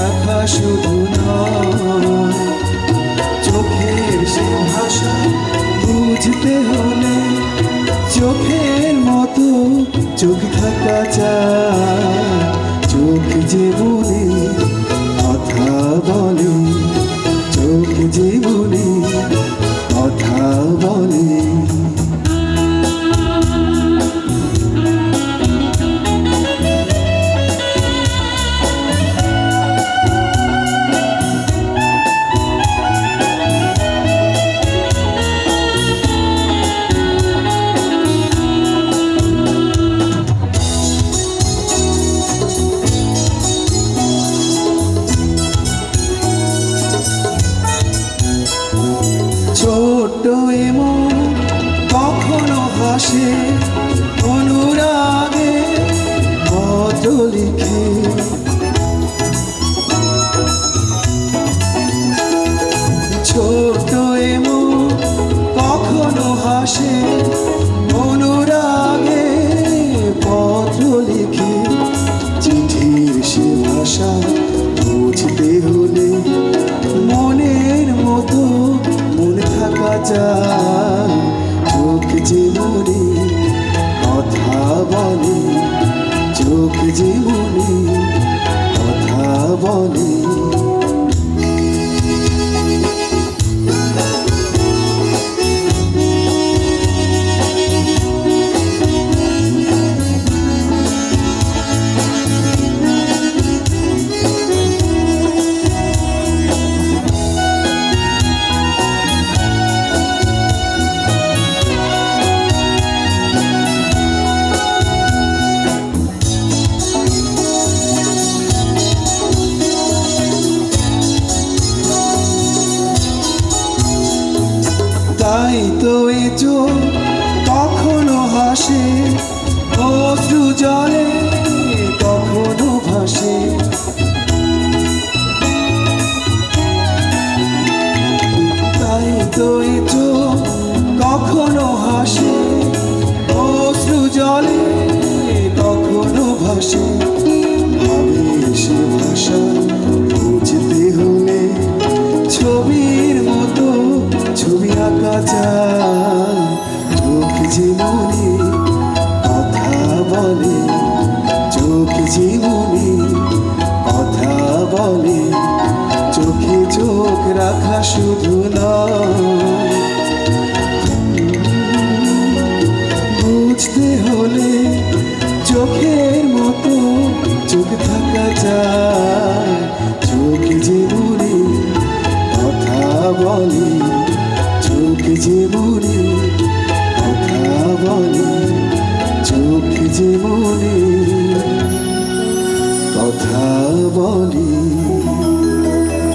রাখা শুধু নয়, চোখের সে ভাষা বুঝতে হলে চোখের মতো চোখ থাকা চায়। চোখ যে মনে কথা বলে, চোখ যে মনে কথা বলে। ছোট্ট এমন কখনো হাসে অনুরাগে পত্র লিখে, ছোট্ট এমন কখনো হাসে অনুরাগে পত্র লিখে। চিঠির সে ভাষা বুঝতে হলে মনের মতো মনে থাকা যায়। চোখ যে মনে কথা বলে, চোখ যে মনে কথা বলে। তাই তো এ চোখ কখনো হাসে অশ্রু জলে কখনো ভাসে। তাই তো এ চোখ কখনো হাসে অশ্রু জলে কখনো ভাসে। ভাবের সে ভাষা বুঝতে হলে ছবির মতো ছবি আঁকা যায়। চোখ যে মনে কথা বলে, চোখ যে মনে কথা বলে। চোখে চোখ রাখা শুধু নয়, বুঝতে হলে চোখের মতো চোখ থাকা যায়। চোখ যে মনে কথা বলে, চোখ যে মনে কথা বলে, চোখ যে মনে কথা বলে।